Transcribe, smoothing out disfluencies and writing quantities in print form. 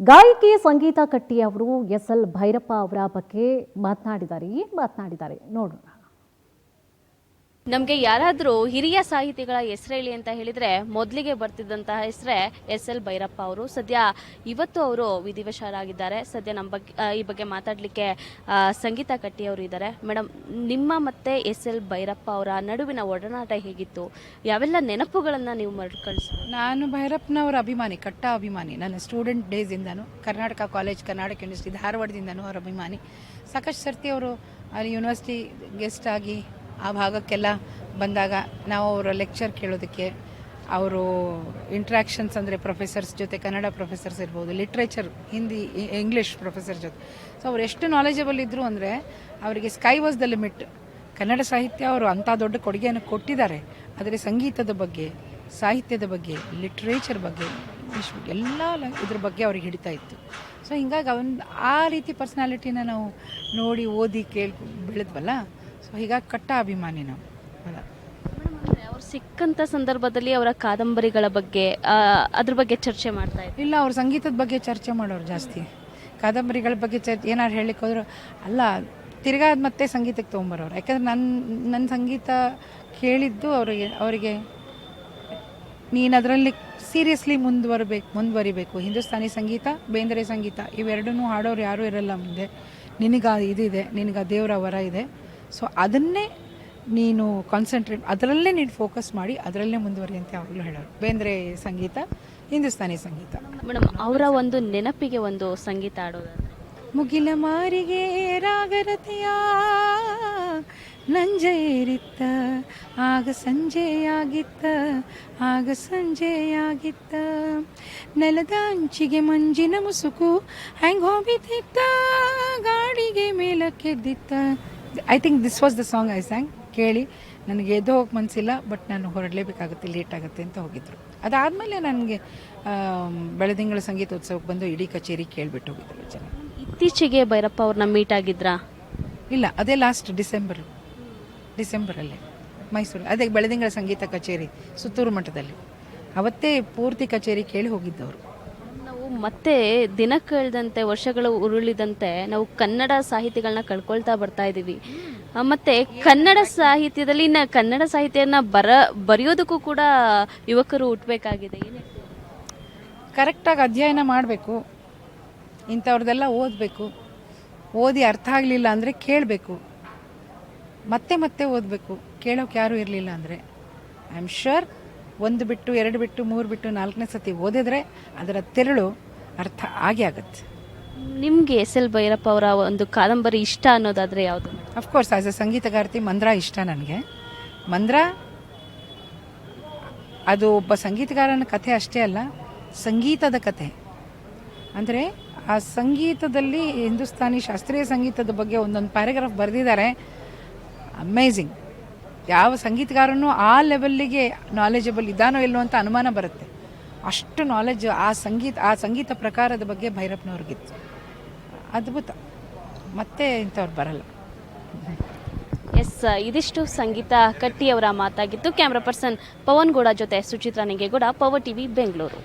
ಗಾಯಕಿ ಸಂಗೀತ ಕಟ್ಟಿ ಅವರು ಎಸ್.ಎಲ್. ಭೈರಪ್ಪ ಅವರ ಬಗ್ಗೆ ಮಾತನಾಡಿದ್ದಾರೆ. ಏನು ಮಾತನಾಡಿದ್ದಾರೆ ನೋಡೋಣ. ನಮಗೆ ಯಾರಾದರೂ ಹಿರಿಯ ಸಾಹಿತಿಗಳ ಹೆಸರು ಹೇಳಿ ಅಂತ ಹೇಳಿದರೆ ಮೊದಲಿಗೆ ಬರ್ತಿದ್ದಂತಹ ಹೆಸರೇ ಎಸ್.ಎಲ್. ಭೈರಪ್ಪ ಅವರು. ಸದ್ಯ ಇವತ್ತು ಅವರು ವಿಧಿವಶರಾಗಿದ್ದಾರೆ. ಸದ್ಯ ನಮ್ಮ ಬಗ್ಗೆ ಈ ಬಗ್ಗೆ ಮಾತಾಡಲಿಕ್ಕೆ ಸಂಗೀತ ಕಟ್ಟಿ ಅವರು ಇದ್ದಾರೆ. ಮೇಡಮ್, ನಿಮ್ಮ ಮತ್ತು ಎಸ್.ಎಲ್. ಭೈರಪ್ಪ ಅವರ ನಡುವಿನ ಒಡನಾಟ ಹೇಗಿತ್ತು? ಯಾವೆಲ್ಲ ನೆನಪುಗಳನ್ನು ನೀವು ಮರುಕಳಿಸ್ಬೋದು? ನಾನು ಭೈರಪ್ಪನವರ ಅಭಿಮಾನಿ, ಕಟ್ಟ ಅಭಿಮಾನಿ. ನನ್ನ ಸ್ಟೂಡೆಂಟ್ ಡೇಸಿಂದನೂ ಕರ್ನಾಟಕ ಕಾಲೇಜ್, ಕರ್ನಾಟಕ ಯೂನಿವರ್ಸಿಟಿ ಧಾರವಾಡದಿಂದನೂ ಅವರ ಅಭಿಮಾನಿ. ಸಾಕಷ್ಟು ಸರ್ತಿ ಅವರು ಅಲ್ಲಿ ಯೂನಿವರ್ಸಿಟಿ ಗೆಸ್ಟ್ ಆಗಿ ಆ ಭಾಗಕ್ಕೆಲ್ಲ ಬಂದಾಗ ನಾವು ಅವರ ಲೆಕ್ಚರ್ ಕೇಳೋದಕ್ಕೆ, ಅವರು ಇಂಟ್ರ್ಯಾಕ್ಷನ್ಸ್ ಅಂದರೆ ಪ್ರೊಫೆಸರ್ಸ್ ಜೊತೆ, ಕನ್ನಡ ಪ್ರೊಫೆಸರ್ಸ್ ಇರ್ಬೋದು, ಲಿಟ್ರೇಚರ್, ಹಿಂದಿ, ಇಂಗ್ಲೀಷ್ ಪ್ರೊಫೆಸರ್ ಜೊತೆ. ಸೊ ಅವ್ರು ಎಷ್ಟು ನಾಲೆಜಬಲ್ ಇದ್ದರು ಅಂದರೆ ಅವರಿಗೆ sky was the limit. Kannada ಸಾಹಿತ್ಯ ಅವರು ಅಂಥ ದೊಡ್ಡ ಕೊಡುಗೆಯನ್ನು ಕೊಟ್ಟಿದ್ದಾರೆ. ಆದರೆ ಸಂಗೀತದ ಬಗ್ಗೆ, ಸಾಹಿತ್ಯದ ಬಗ್ಗೆ, ಲಿಟ್ರೇಚರ್ ಬಗ್ಗೆ, ಎಲ್ಲ ಇದ್ರ ಬಗ್ಗೆ ಅವ್ರಿಗೆ ಹಿಡಿತಾ ಇತ್ತು. ಸೊ ಹಿಂಗಾಗಿ ಆ ರೀತಿ ಪರ್ಸ್ನಾಲಿಟಿನ ನಾವು ನೋಡಿ ಓದಿ ಬೆಳೆದ್ವಲ್ಲ. ಸೊ ಹೀಗಾಗಿ ಕಟ್ಟ ಅಭಿಮಾನಿ ನಾವು. ಅವ್ರು ಸಿಕ್ಕಂಥ ಸಂದರ್ಭದಲ್ಲಿ ಅವರ ಕಾದಂಬರಿಗಳ ಬಗ್ಗೆ, ಅದ್ರ ಬಗ್ಗೆ ಚರ್ಚೆ ಮಾಡ್ತಾ ಇದ್ರು? ಇಲ್ಲ, ಅವ್ರ ಸಂಗೀತದ ಬಗ್ಗೆ ಚರ್ಚೆ ಮಾಡೋರು ಜಾಸ್ತಿ. ಕಾದಂಬರಿಗಳ ಬಗ್ಗೆ ಏನಾರು ಹೇಳಲಿಕ್ಕೆ ಹೋದ್ರು ಅಲ್ಲ, ತಿರ್ಗಾದ ಮತ್ತೆ ಸಂಗೀತಕ್ಕೆ ತೊಗೊಂಬರೋರು. ಯಾಕಂದ್ರೆ ನನ್ನ ಸಂಗೀತ ಕೇಳಿದ್ದು ಅವರಿಗೆ ನೀನು ಅದರಲ್ಲಿ ಸೀರಿಯಸ್ಲಿ ಮುಂದುವರಿಬೇಕು. ಹಿಂದೂಸ್ತಾನಿ ಸಂಗೀತ, ಬೇಂದ್ರೆ ಸಂಗೀತ ಇವೆರಡನ್ನೂ ಹಾಡೋರು ಯಾರೂ ಇರಲ್ಲ ಮುಂದೆ. ಇದಿದೆ, ನಿನಗೆ ದೇವರ ವರ ಇದೆ. ಸೊ ಅದನ್ನೇ ನೀನು ಕಾನ್ಸಂಟ್ರೇಟ್, ಅದರಲ್ಲೇ ನೀನು ಫೋಕಸ್ ಮಾಡಿ ಅದರಲ್ಲೇ ಮುಂದುವರಿ ಅಂತ ಯಾವಾಗಲೂ ಹೇಳೋರು. ಬೇಂದ್ರೆ ಸಂಗೀತ, ಹಿಂದೂಸ್ತಾನಿ ಸಂಗೀತ. ಮೇಡಮ್, ಅವರ ಒಂದು ನೆನಪಿಗೆ ಒಂದು ಸಂಗೀತ ಆಡೋದಾದ್ರೆ? ಮುಗಿಲ ಮಾರಿಗೆ ರಾಗರತೆಯ ನಂಜೇರಿತ್ತ, ಆಗ ಸಂಜೆಯಾಗಿತ್ತ, ಆಗ ಸಂಜೆಯಾಗಿತ್ತ, ನೆಲದ ಅಂಚಿಗೆ ಮಂಜಿನ ಮುಸುಕು ಹ್ಯಾಂಗ್ ಹೋಗಿತ್ತಿತ್ತ, ಗಾಡಿಗೆ ಮೇಲಕ್ಕೆದ್ದಿತ್ತ. I think this was the song I sang. ಕೇಳಿ ನನಗೆ ಎದ್ದು ಹೋಗಕ್ಕೆ ಮನಸ್ಸಿಲ್ಲ, ಬಟ್ ನಾನು ಹೊರಡಲೇಬೇಕಾಗುತ್ತೆ, ಲೇಟ್ ಆಗುತ್ತೆ ಅಂತ ಹೋಗಿದ್ರು. ಅದಾದಮೇಲೆ ನನಗೆ ಬೆಳದಿಂಗಳ ಸಂಗೀತೋತ್ಸವಕ್ಕೆ ಬಂದು ಇಡೀ ಕಚೇರಿ ಕೇಳಿಬಿಟ್ಟು ಹೋಗಿದ್ರು ಜನ. ಇತ್ತೀಚೆಗೆ ಭೈರಪ್ಪ ಅವ್ರನ್ನ ಮೀಟ್ ಆಗಿದ್ರಾ? ಇಲ್ಲ, ಅದೇ ಲಾಸ್ಟ್ ಡಿಸೆಂಬರಲ್ಲೇ ಮೈಸೂರು, ಅದೇ ಬೆಳದಿಂಗಳ ಸಂಗೀತ ಕಚೇರಿ ಸುತ್ತೂರು ಮಠದಲ್ಲಿ. ಅವತ್ತೇ ಪೂರ್ತಿ ಕಚೇರಿ ಕೇಳಿ ಹೋಗಿದ್ದವರು. ನಾವು ಮತ್ತೆ ದಿನ ಕಳೆದಂತೆ, ವರ್ಷಗಳು ಉರುಳಿದಂತೆ ನಾವು ಕನ್ನಡ ಸಾಹಿತಿಗಳನ್ನ ಕಳ್ಕೊಳ್ತಾ ಬರ್ತಾ ಇದ್ದೀವಿ. ಮತ್ತು ಕನ್ನಡ ಸಾಹಿತ್ಯದಲ್ಲಿ ಕನ್ನಡ ಸಾಹಿತ್ಯನ ಬರೆಯೋದಕ್ಕೂ ಕೂಡ ಯುವಕರು ಹುಟ್ಟಬೇಕಾಗಿದೆ. ಕರೆಕ್ಟಾಗಿ ಅಧ್ಯಯನ ಮಾಡಬೇಕು, ಇಂಥವ್ರದ್ದೆಲ್ಲ ಓದಬೇಕು. ಓದಿ ಅರ್ಥ ಆಗಲಿಲ್ಲ ಅಂದರೆ ಕೇಳಬೇಕು, ಮತ್ತೆ ಮತ್ತೆ ಓದಬೇಕು. ಕೇಳೋಕೆ ಯಾರೂ ಇರಲಿಲ್ಲ ಅಂದರೆ ಐ ಆಮ್ ಶ್ಯೂರ್ 1 ಬಿಟ್ಟು 2 ಬಿಟ್ಟು 3 ಬಿಟ್ಟು 4ನೇ ಸತಿ ಓದಿದ್ರೆ ಅದರ ತೆರಳು ಅರ್ಥ ಆಗೇ ಆಗುತ್ತೆ. ನಿಮಗೆ ಎಸ್.ಎಲ್. ಭೈರಪ್ಪ ಅವರ ಒಂದು ಕಾದಂಬರಿ ಇಷ್ಟ ಅನ್ನೋದಾದರೆ ಯಾವುದು? ಅಫ್ಕೋರ್ಸ್ ಆ್ಯಸ್ ಎ ಸಂಗೀತಗಾರ್ತಿ ಮಂದ್ರ ಇಷ್ಟ ನನಗೆ. ಮಂದ್ರ ಅದು ಒಬ್ಬ ಸಂಗೀತಗಾರನ ಕಥೆ ಅಷ್ಟೇ ಅಲ್ಲ, ಸಂಗೀತದ ಕಥೆ. ಅಂದರೆ ಆ ಸಂಗೀತದಲ್ಲಿ ಹಿಂದೂಸ್ತಾನಿ ಶಾಸ್ತ್ರೀಯ ಸಂಗೀತದ ಬಗ್ಗೆ ಒಂದೊಂದು ಪ್ಯಾರಾಗ್ರಾಫ್ ಬರೆದಿದ್ದಾರೆ. ಅಮೇಝಿಂಗ್. ಯಾವ ಸಂಗೀತಗಾರನೂ ಆ ಲೆವೆಲ್ಲಿಗೆ ನಾಲೆಜಬಲ್ ಇದ್ದಾನೋ ಇಲ್ಲೋ ಅಂತ ಅನುಮಾನ ಬರುತ್ತೆ. ಅಷ್ಟು ನಾಲೆಜ್ ಆ ಸಂಗೀತ ಪ್ರಕಾರದ ಬಗ್ಗೆ ಭೈರಪ್ಪನವ್ರಿಗಿತ್ತು. ಅದ್ಭುತ. ಮತ್ತೆ ಇಂಥವ್ರು ಬರಲ್ಲ. ಎಸ್, ಇದಿಷ್ಟು ಸಂಗೀತ ಕಟ್ಟಿಯವರ ಮಾತಾಗಿತ್ತು. ಕ್ಯಾಮ್ರಾ ಪರ್ಸನ್ ಪವನ್ ಗೌಡ ಜೊತೆ ಸುಚಿತ್ರಾ ನಿಂಗೇಗೌಡ, ಪವರ್ ಟಿವಿ, ಬೆಂಗಳೂರು.